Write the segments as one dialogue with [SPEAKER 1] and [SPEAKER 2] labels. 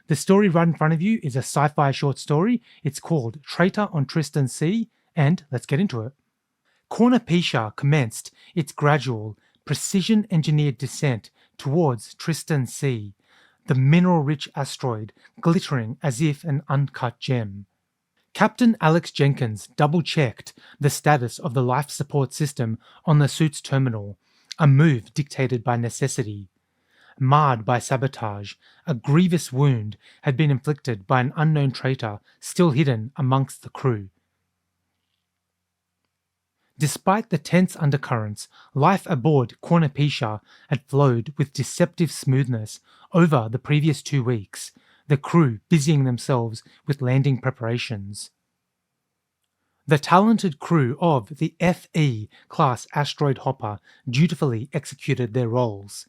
[SPEAKER 1] The story right in front of you is a sci-fi short story. It's called Traitor on Tristan Sea, and let's get into it. Cornepecia commenced its gradual, precision-engineered descent towards Tristan Sea, the mineral-rich asteroid glittering as if an uncut gem. Captain Alex Jenkins double-checked the status of the life support system on the suit's terminal, a move dictated by necessity. Marred by sabotage, a grievous wound had been inflicted by an unknown traitor still hidden amongst the crew. Despite the tense undercurrents, life aboard Cornepecia had flowed with deceptive smoothness over the previous 2 weeks, the crew busying themselves with landing preparations. The talented crew of the FE-class asteroid hopper dutifully executed their roles.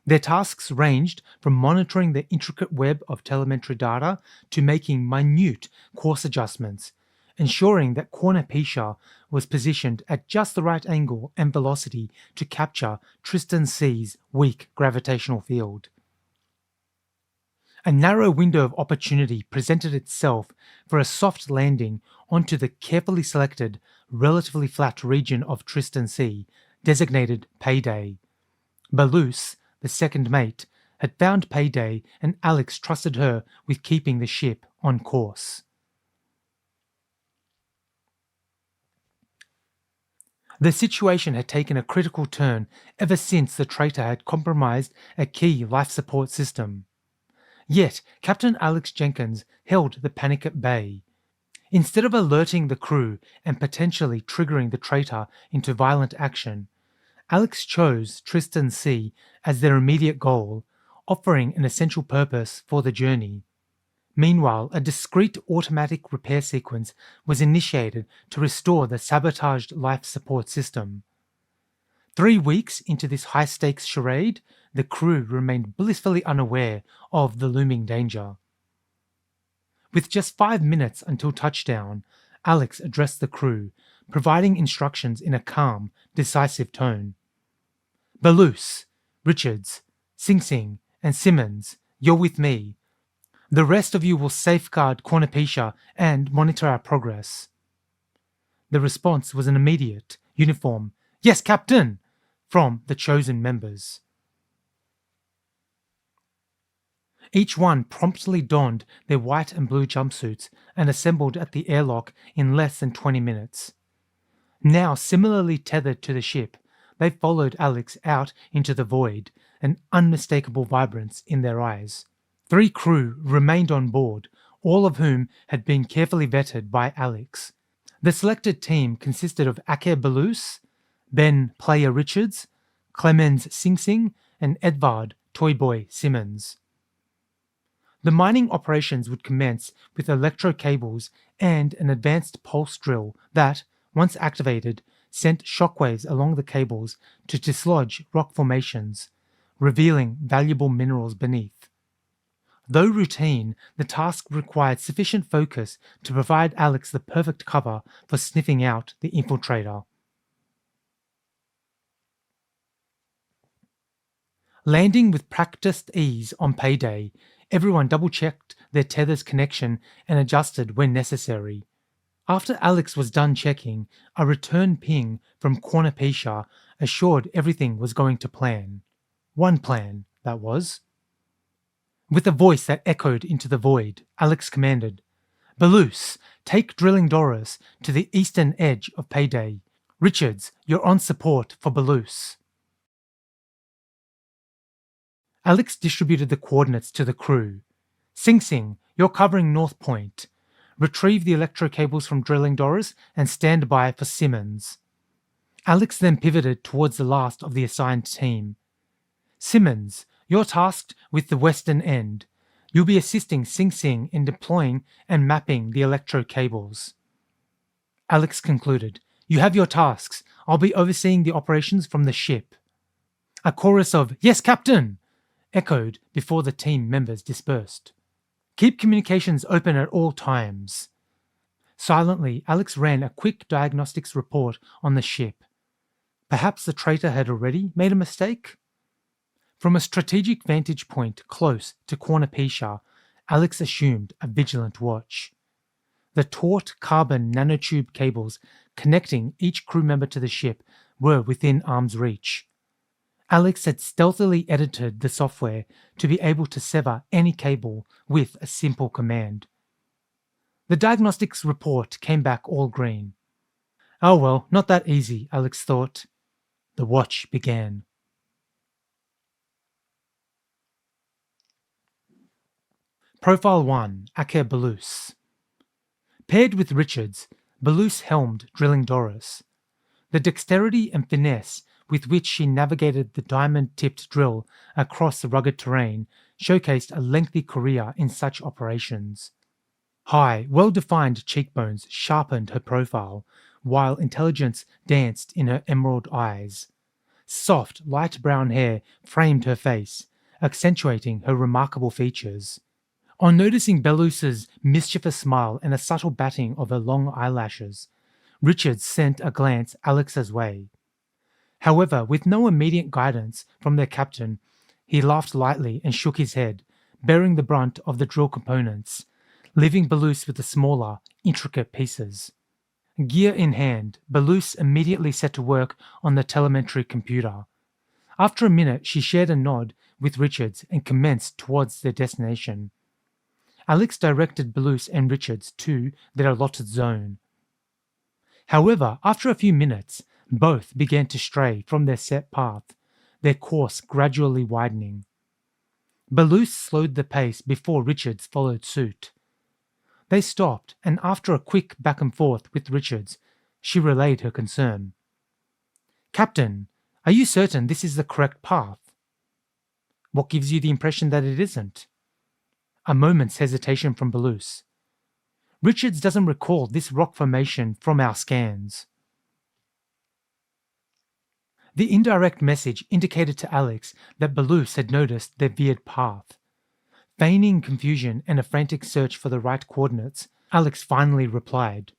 [SPEAKER 1] Their tasks ranged from monitoring the intricate web of telemetry data to making minute course adjustments, ensuring that Cornepecia was positioned at just the right angle and velocity to capture Tristan Sea's weak gravitational field. A narrow window of opportunity presented itself for a soft landing onto the carefully selected, relatively flat region of Tristan Sea, designated Payday. Balus, the second mate, had found Payday, and Alex trusted her with keeping the ship on course. The situation had taken a critical turn ever since the traitor had compromised a key life support system. Yet Captain Alex Jenkins held the panic at bay. Instead of alerting the crew and potentially triggering the traitor into violent action, Alex chose Tristan Sea as their immediate goal, offering an essential purpose for the journey. Meanwhile, a discreet automatic repair sequence was initiated to restore the sabotaged life support system. 3 weeks into this high-stakes charade, the crew remained blissfully unaware of the looming danger. With just 5 minutes until touchdown, Alex addressed the crew, providing instructions in a calm, decisive tone. Balus, Richards, Sing Sing, and Simmons, you're with me. The rest of you will safeguard Cornepecia and monitor our progress. The response was an immediate, uniform, "Yes, Captain!" from the chosen members. Each one promptly donned their white and blue jumpsuits and assembled at the airlock in less than 20 minutes. Now similarly tethered to the ship, they followed Alex out into the void, an unmistakable vibrance in their eyes. 3 crew remained on board, all of whom had been carefully vetted by Alex. The selected team consisted of Aker Balus, Ben Player Richards, Clemens Sing Sing, and Edvard Toyboy Simmons. The mining operations would commence with electro cables and an advanced pulse drill that, once activated, sent shockwaves along the cables to dislodge rock formations, revealing valuable minerals beneath. Though routine, the task required sufficient focus to provide Alex the perfect cover for sniffing out the infiltrator. Landing with practiced ease on Payday, everyone double-checked their tether's connection and adjusted when necessary. After Alex was done checking, a return ping from Cornepecia assured everything was going to plan. One plan, that was. With a voice that echoed into the void, Alex commanded, "Balus, take Drilling Doris to the eastern edge of Payday. Richards, you're on support for Balus." Alex distributed the coordinates to the crew. "Sing Sing, you're covering North Point. Retrieve the electro cables from Drilling Doris and stand by for Simmons." Alex then pivoted towards the last of the assigned team. "Simmons, you're tasked with the western end. You'll be assisting Sing Sing in deploying and mapping the electro cables." Alex concluded, "You have your tasks. I'll be overseeing the operations from the ship." A chorus of "Yes, Captain!" echoed before the team members dispersed. "Keep communications open at all times." Silently, Alex ran a quick diagnostics report on the ship. Perhaps the traitor had already made a mistake? From a strategic vantage point close to Cornepecia, Alex assumed a vigilant watch. The taut carbon nanotube cables connecting each crew member to the ship were within arm's reach. Alex had stealthily edited the software to be able to sever any cable with a simple command. The diagnostics report came back all green. Oh well, not that easy, Alex thought. The watch began. Profile 1, Aker Belus. Paired with Richards, Belus helmed drilling Doris. The dexterity and finesse with which she navigated the diamond-tipped drill across the rugged terrain showcased a lengthy career in such operations. High, well-defined cheekbones sharpened her profile, while intelligence danced in her emerald eyes. Soft, light brown hair framed her face, accentuating her remarkable features. On noticing Belus's mischievous smile and a subtle batting of her long eyelashes, Richards sent a glance Alex's way. However, with no immediate guidance from their captain, he laughed lightly and shook his head, bearing the brunt of the drill components, leaving Belus with the smaller, intricate pieces. Gear in hand, Belus immediately set to work on the telemetry computer. After a minute, she shared a nod with Richards and commenced towards their destination. Alex directed Belus and Richards to their allotted zone. However, after a few minutes, both began to stray from their set path, their course gradually widening. Belus slowed the pace before Richards followed suit. They stopped, and after a quick back and forth with Richards, she relayed her concern. "Captain, are you certain this is the correct path?" "What gives you the impression that it isn't?" A moment's hesitation from Belus. "Richards doesn't recall this rock formation from our scans." The indirect message indicated to Alex that Belus had noticed their veered path. Feigning confusion and a frantic search for the right coordinates, Alex finally replied.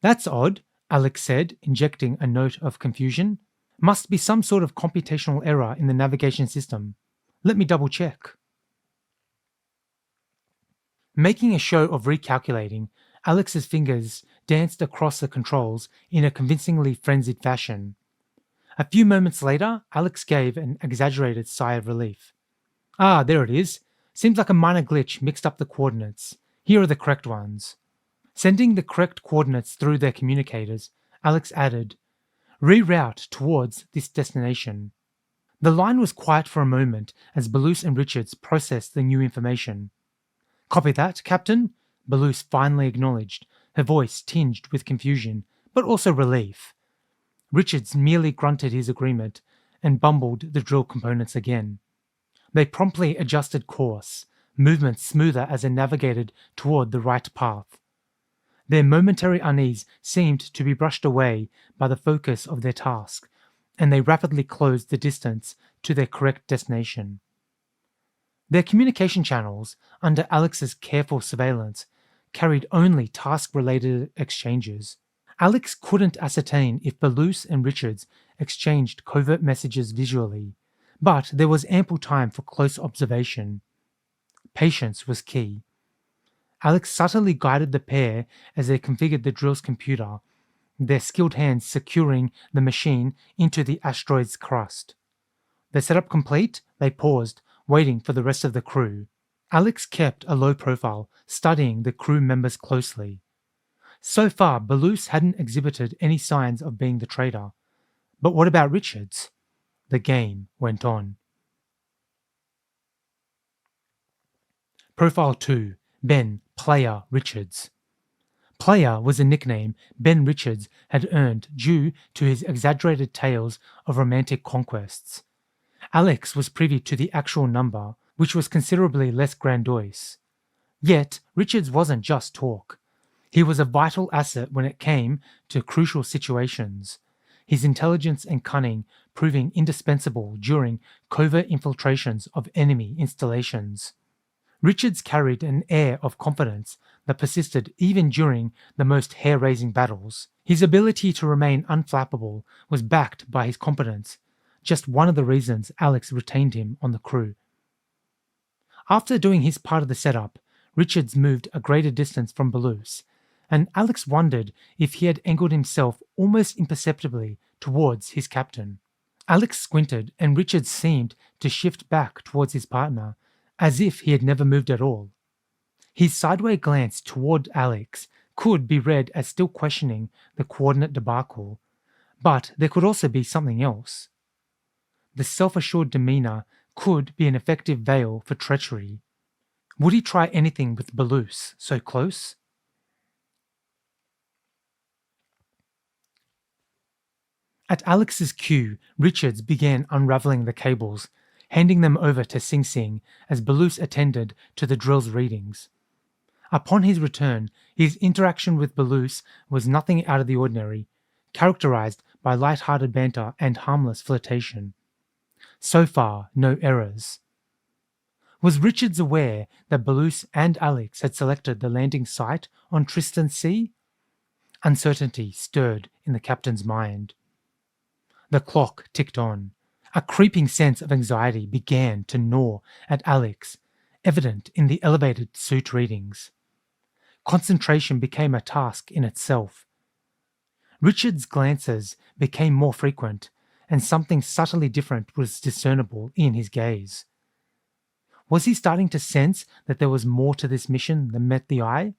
[SPEAKER 1] "That's odd," Alex said, injecting a note of confusion. "Must be some sort of computational error in the navigation system. Let me double check." Making a show of recalculating, Alex's fingers danced across the controls in a convincingly frenzied fashion. A few moments later, Alex gave an exaggerated sigh of relief. "Ah, there it is. Seems like a minor glitch mixed up the coordinates. Here are the correct ones." Sending the correct coordinates through their communicators, Alex added, "Reroute towards this destination." The line was quiet for a moment as Belus and Richards processed the new information. "Copy that, Captain," Belus finally acknowledged, her voice tinged with confusion, but also relief. Richards merely grunted his agreement and bumbled the drill components again. They promptly adjusted course, movement smoother as they navigated toward the right path. Their momentary unease seemed to be brushed away by the focus of their task, and they rapidly closed the distance to their correct destination. Their communication channels, under Alex's careful surveillance, carried only task-related exchanges. Alex couldn't ascertain if Belus and Richards exchanged covert messages visually, but there was ample time for close observation. Patience was key. Alex subtly guided the pair as they configured the drill's computer, their skilled hands securing the machine into the asteroid's crust. Their setup complete, they paused, waiting for the rest of the crew. Alex kept a low profile, studying the crew members closely. So far, Belus hadn't exhibited any signs of being the traitor. But what about Richards? The game went on. Profile 2, Ben Player Richards. Player was a nickname Ben Richards had earned due to his exaggerated tales of romantic conquests. Alex was privy to the actual number, which was considerably less grandiose. Yet, Richards wasn't just talk. He was a vital asset when it came to crucial situations, his intelligence and cunning proving indispensable during covert infiltrations of enemy installations. Richards carried an air of confidence that persisted even during the most hair-raising battles. His ability to remain unflappable was backed by his competence, just one of the reasons Alex retained him on the crew. After doing his part of the setup, Richards moved a greater distance from Balouse, and Alex wondered if he had angled himself almost imperceptibly towards his captain. Alex squinted, and Richards seemed to shift back towards his partner, as if he had never moved at all. His sideways glance toward Alex could be read as still questioning the coordinate debacle, but there could also be something else. The self-assured demeanor could be an effective veil for treachery. Would he try anything with Balouse so close? At Alex's cue, Richards began unraveling the cables, handing them over to Sing Sing as Balouse attended to the drill's readings. Upon his return, his interaction with Balouse was nothing out of the ordinary, characterized by light-hearted banter and harmless flirtation. So far, no errors. Was Richards aware that Balouse and Alex had selected the landing site on Tristan Sea? Uncertainty stirred in the captain's mind. The clock ticked on. A creeping sense of anxiety began to gnaw at Alex, evident in the elevated suit readings. Concentration became a task in itself. Richard's glances became more frequent, and something subtly different was discernible in his gaze. Was he starting to sense that there was more to this mission than met the eye?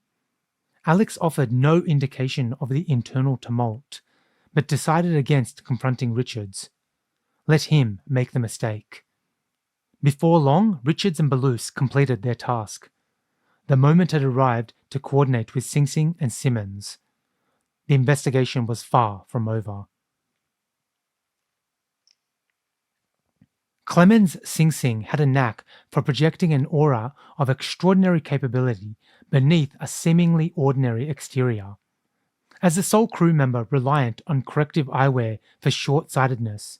[SPEAKER 1] Alex offered no indication of the internal tumult, but decided against confronting Richards. Let him make the mistake. Before long, Richards and Balouse completed their task. The moment had arrived to coordinate with Sing Sing and Simmons. The investigation was far from over. Clemens Sing Sing had a knack for projecting an aura of extraordinary capability beneath a seemingly ordinary exterior. As a sole crew member reliant on corrective eyewear for short-sightedness,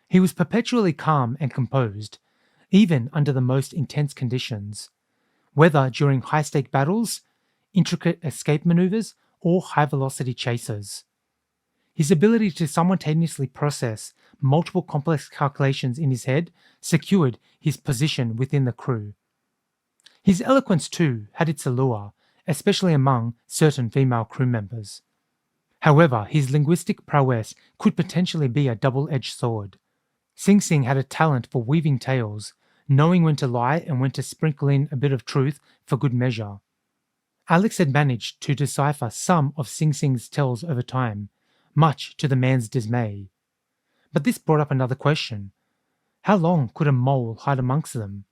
[SPEAKER 1] he was perpetually calm and composed, even under the most intense conditions, whether during high-stake battles, intricate escape maneuvers, or high-velocity chases. His ability to simultaneously process multiple complex calculations in his head secured his position within the crew. His eloquence, too, had its allure, especially among certain female crew members. However, his linguistic prowess could potentially be a double-edged sword. Sing Sing had a talent for weaving tales, knowing when to lie and when to sprinkle in a bit of truth for good measure. Alex had managed to decipher some of Sing Sing's tells over time, much to the man's dismay. But this brought up another question. How long could a mole hide amongst them?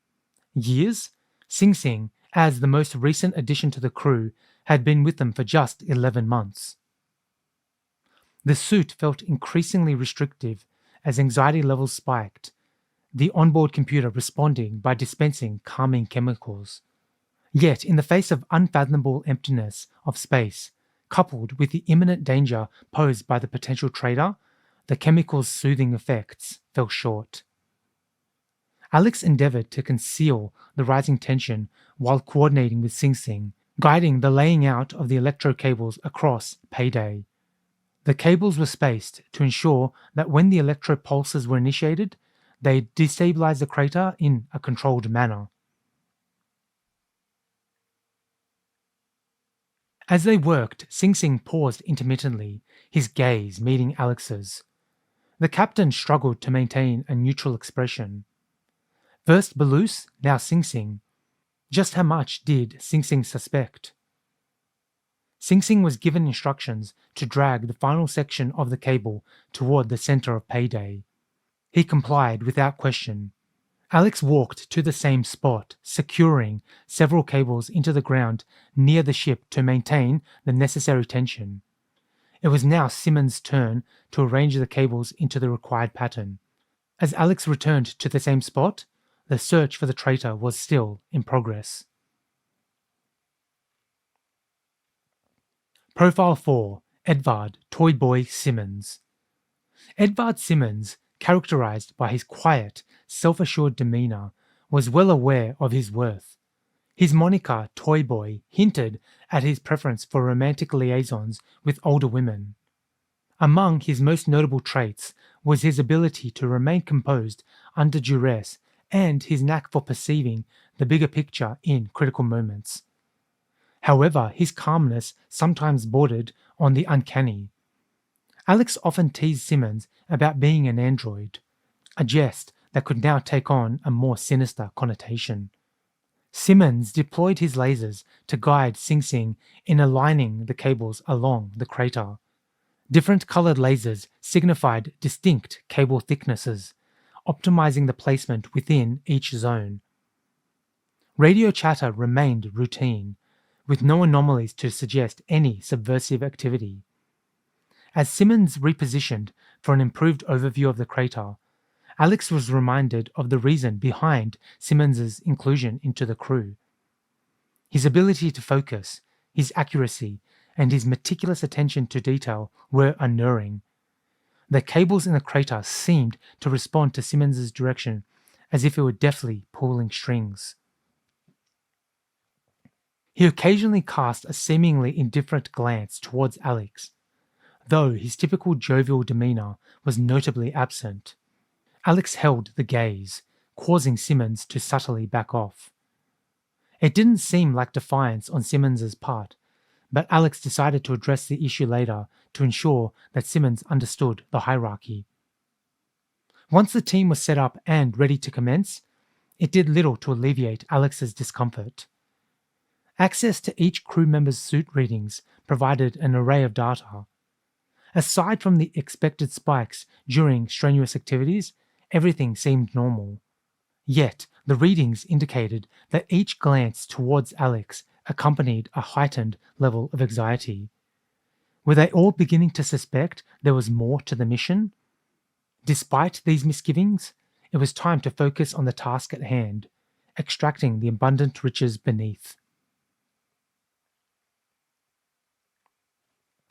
[SPEAKER 1] Years? Sing Sing, as the most recent addition to the crew, had been with them for just 11 months. The suit felt increasingly restrictive as anxiety levels spiked, the onboard computer responding by dispensing calming chemicals. Yet, in the face of unfathomable emptiness of space, coupled with the imminent danger posed by the potential traitor, the chemical's soothing effects fell short. Alex endeavored to conceal the rising tension while coordinating with Sing Sing, guiding the laying out of the electro cables across Payday. The cables were spaced to ensure that when the electro pulses were initiated, they destabilized the crater in a controlled manner. As they worked, Sing Sing paused intermittently, his gaze meeting Alex's. The captain struggled to maintain a neutral expression. First Balouse, now Sing Sing. Just how much did Sing Sing suspect? Sing Sing was given instructions to drag the final section of the cable toward the center of Payday. He complied without question. Alex walked to the same spot, securing several cables into the ground near the ship to maintain the necessary tension. It was now Simmons' turn to arrange the cables into the required pattern. As Alex returned to the same spot, the search for the traitor was still in progress. Profile 4. Edvard Toy Boy Simmons. Edvard Simmons, characterized by his quiet, self-assured demeanor, was well aware of his worth. His moniker, Toy Boy, hinted at his preference for romantic liaisons with older women. Among his most notable traits was his ability to remain composed under duress and his knack for perceiving the bigger picture in critical moments. However, his calmness sometimes bordered on the uncanny. Alex often teased Simmons about being an android, a jest that could now take on a more sinister connotation. Simmons deployed his lasers to guide Sing Sing in aligning the cables along the crater. Different colored lasers signified distinct cable thicknesses, optimizing the placement within each zone. Radio chatter remained routine, with no anomalies to suggest any subversive activity. As Simmons repositioned for an improved overview of the crater, Alex was reminded of the reason behind Simmons's inclusion into the crew. His ability to focus, his accuracy, and his meticulous attention to detail were unnerving. The cables in the crater seemed to respond to Simmons's direction as if it were deftly pulling strings. He occasionally cast a seemingly indifferent glance towards Alex, though his typical jovial demeanor was notably absent. Alex held the gaze, causing Simmons to subtly back off. It didn't seem like defiance on Simmons's part, but Alex decided to address the issue later to ensure that Simmons understood the hierarchy. Once the team was set up and ready to commence, it did little to alleviate Alex's discomfort. Access to each crew member's suit readings provided an array of data. Aside from the expected spikes during strenuous activities, everything seemed normal. Yet, the readings indicated that each glance towards Alex accompanied a heightened level of anxiety. Were they all beginning to suspect there was more to the mission? Despite these misgivings, it was time to focus on the task at hand, extracting the abundant riches beneath.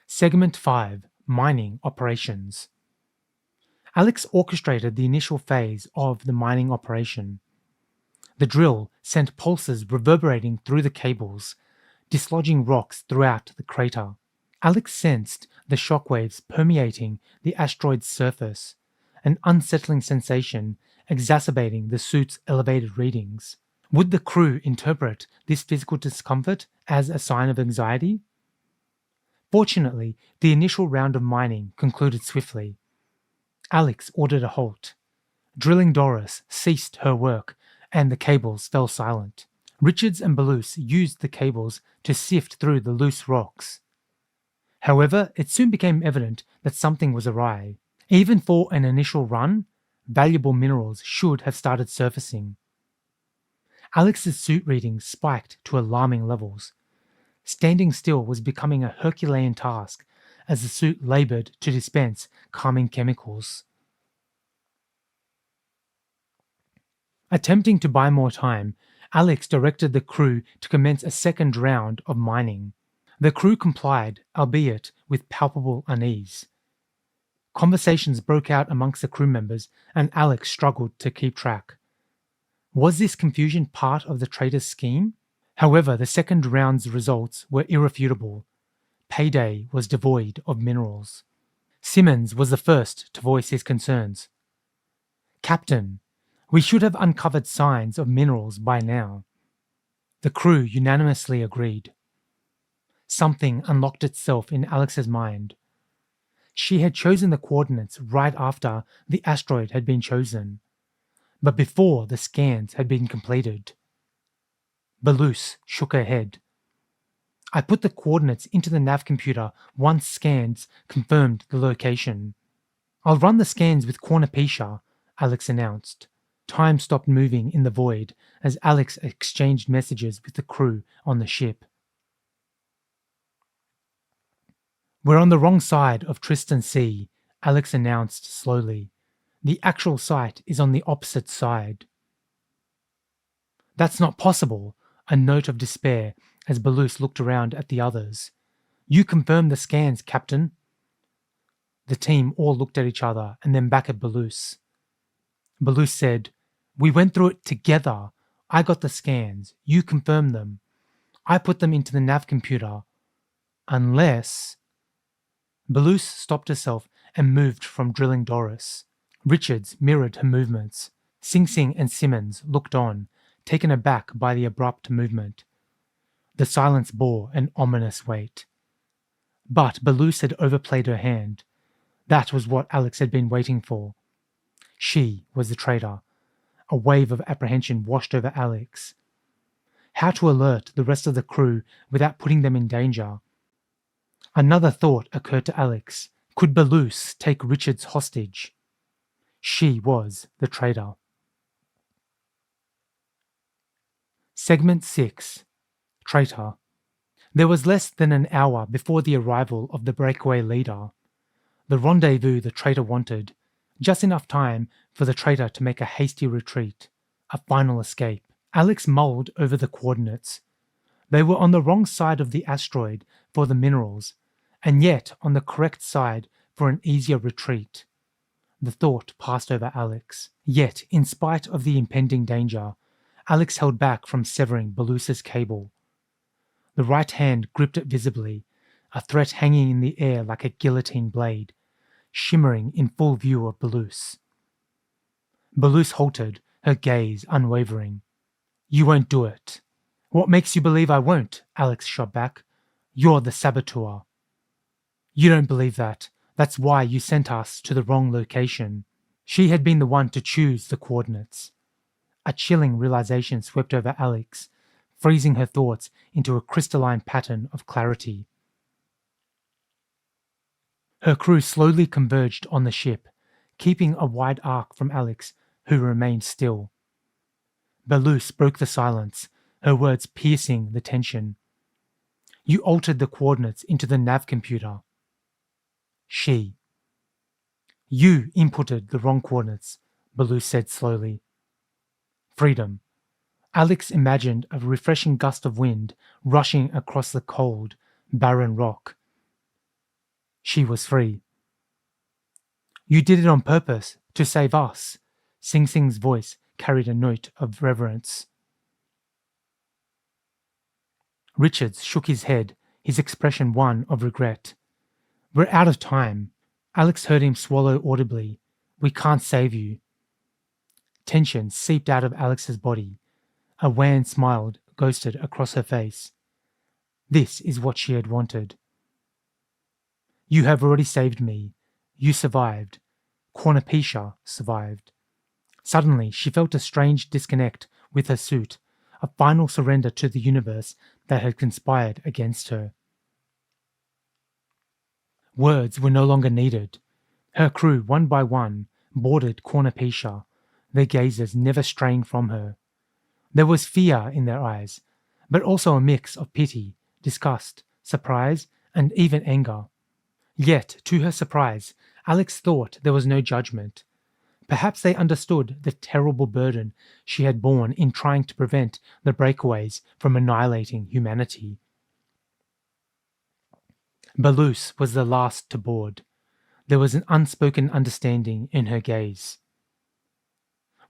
[SPEAKER 1] Segment 5. Mining Operations. Alex orchestrated the initial phase of the mining operation. The drill sent pulses reverberating through the cables, dislodging rocks throughout the crater. Alex sensed the shockwaves permeating the asteroid's surface, an unsettling sensation exacerbating the suit's elevated readings. Would the crew interpret this physical discomfort as a sign of anxiety? Fortunately, the initial round of mining concluded swiftly. Alex ordered a halt. Drilling Doris ceased her work, and the cables fell silent. Richards and Beluce used the cables to sift through the loose rocks. However, it soon became evident that something was awry. Even for an initial run, valuable minerals should have started surfacing. Alex's suit readings spiked to alarming levels. Standing still was becoming a Herculean task as the suit labored to dispense calming chemicals. Attempting to buy more time, Alex directed the crew to commence a second round of mining. The crew complied, albeit with palpable unease. Conversations broke out amongst the crew members, and Alex struggled to keep track. Was this confusion part of the traitor's scheme? However, the second round's results were irrefutable. Payday was devoid of minerals. Simmons was the first to voice his concerns. "Captain, we should have uncovered signs of minerals by now." The crew unanimously agreed. Something unlocked itself in Alex's mind. She had chosen the coordinates right after the asteroid had been chosen, but before the scans had been completed. Beluce shook her head. "I put the coordinates into the nav computer once scans confirmed the location." "I'll run the scans with Cornepecia," Alex announced. Time stopped moving in the void as Alex exchanged messages with the crew on the ship. "We're on the wrong side of Tristan Sea," Alex announced slowly. "The actual site is on the opposite side." "That's not possible," a note of despair as Beluce looked around at the others. "You confirmed the scans, Captain." The team all looked at each other and then back at Beluce. Beluce said, "We went through it together. I got the scans. You confirmed them. I put them into the nav computer. Unless..." Beluce stopped herself and moved from drilling Doris. Richards mirrored her movements. Sing Sing and Simmons looked on, taken aback by the abrupt movement. The silence bore an ominous weight. But Belus had overplayed her hand. That was what Alex had been waiting for. She was the traitor. A wave of apprehension washed over Alex. How to alert the rest of the crew without putting them in danger? Another thought occurred to Alex. Could Belus take Richards hostage? She was the traitor. Segment 6. Traitor. There was less than an hour before the arrival of the breakaway leader. The rendezvous the traitor wanted. Just enough time for the traitor to make a hasty retreat. A final escape. Alex mulled over the coordinates. They were on the wrong side of the asteroid for the minerals, and yet on the correct side for an easier retreat. The thought passed over Alex. Yet, in spite of the impending danger, Alex held back from severing Belus's cable. The right hand gripped it visibly, a threat hanging in the air like a guillotine blade, shimmering in full view of Belus. Belus halted, her gaze unwavering. "You won't do it." "What makes you believe I won't?" Alex shot back. "You're the saboteur." "You don't believe that. That's why you sent us to the wrong location." She had been the one to choose the coordinates. A chilling realization swept over Alex, freezing her thoughts into a crystalline pattern of clarity. Her crew slowly converged on the ship, keeping a wide arc from Alex, who remained still. Belus broke the silence, her words piercing the tension. "You altered the coordinates into the nav computer." She. "You inputted the wrong coordinates," Belus said slowly. Freedom. Alex imagined a refreshing gust of wind rushing across the cold, barren rock. She was free. "You did it on purpose, to save us." Sing Sing's voice carried a note of reverence. Richards shook his head, his expression one of regret. "We're out of time." Alex heard him swallow audibly. "We can't save you." Tension seeped out of Alex's body. A wan smile ghosted across her face. This is what she had wanted. "You have already saved me. You survived. Cornepecia survived." Suddenly, she felt a strange disconnect with her suit, a final surrender to the universe that had conspired against her. Words were no longer needed. Her crew, one by one, boarded Cornepecia, their gazes never straying from her. There was fear in their eyes, but also a mix of pity, disgust, surprise, and even anger. Yet, to her surprise, Alex thought there was no judgment. Perhaps they understood the terrible burden she had borne in trying to prevent the Breakaways from annihilating humanity. Belus was the last to board. There was an unspoken understanding in her gaze.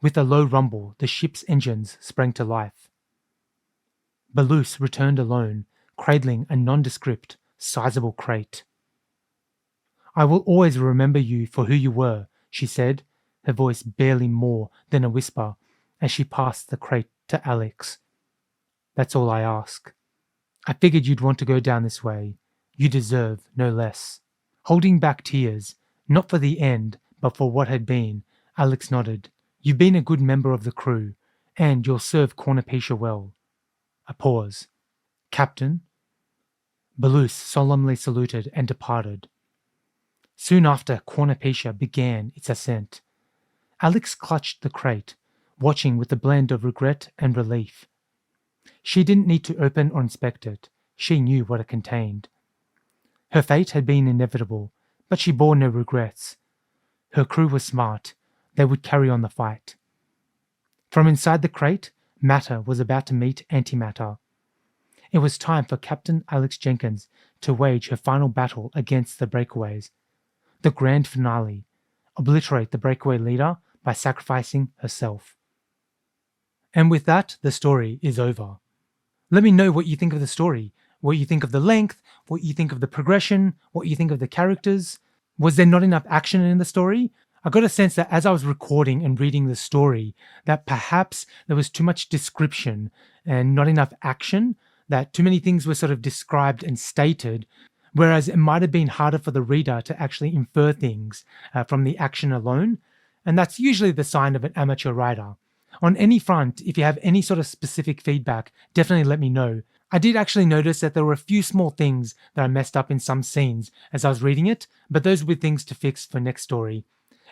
[SPEAKER 1] With a low rumble, the ship's engines sprang to life. Belus returned alone, cradling a nondescript, sizable crate. "I will always remember you for who you were," she said, her voice barely more than a whisper, as she passed the crate to Alex. "That's all I ask. I figured you'd want to go down this way. You deserve no less." Holding back tears, not for the end, but for what had been, Alex nodded. "You've been a good member of the crew, and you'll serve Cornepecia well." A pause. "Captain?" Belus solemnly saluted and departed. Soon after, Cornepecia began its ascent. Alex clutched the crate, watching with a blend of regret and relief. She didn't need to open or inspect it. She knew what it contained. Her fate had been inevitable, but she bore no regrets. Her crew was smart. They would carry on the fight. From inside the crate, matter was about to meet antimatter. It was time for Captain Alex Jenkins to wage her final battle against the Breakaways. The grand finale. Obliterate the breakaway leader by sacrificing herself. And with that, the story is over. Let me know what you think of the story, what you think of the length, what you think of the progression, what you think of the characters. Was there not enough action in the story? I got a sense that as I was recording and reading the story, that perhaps there was too much description and not enough action. that too many things were sort of described and stated, whereas it might have been harder for the reader to actually infer things from the action alone. And that's usually the sign of an amateur writer. On any front, if you have any sort of specific feedback, definitely let me know. I did actually notice that there were a few small things that I messed up in some scenes as I was reading it, but those were things to fix for next story.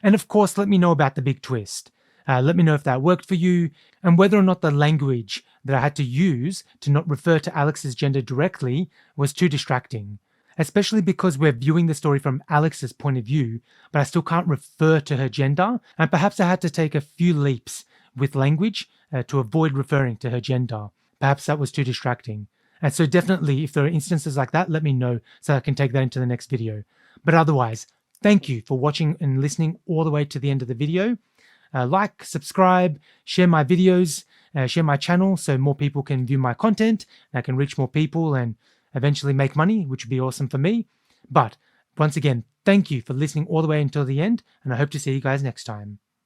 [SPEAKER 1] And of course, let me know about the big twist. Let me know if that worked for you, and whether or not the language that I had to use to not refer to Alex's gender directly was too distracting. Especially because we're viewing the story from Alex's point of view, but I still can't refer to her gender, and perhaps I had to take a few leaps with language to avoid referring to her gender. Perhaps that was too distracting. And so definitely, if there are instances like that, let me know so I can take that into the next video. But otherwise, thank you for watching and listening all the way to the end of the video. Like, subscribe, share my videos, share my channel so more people can view my content, and I can reach more people and eventually make money, which would be awesome for me. But once again, thank you for listening all the way until the end, and I hope to see you guys next time.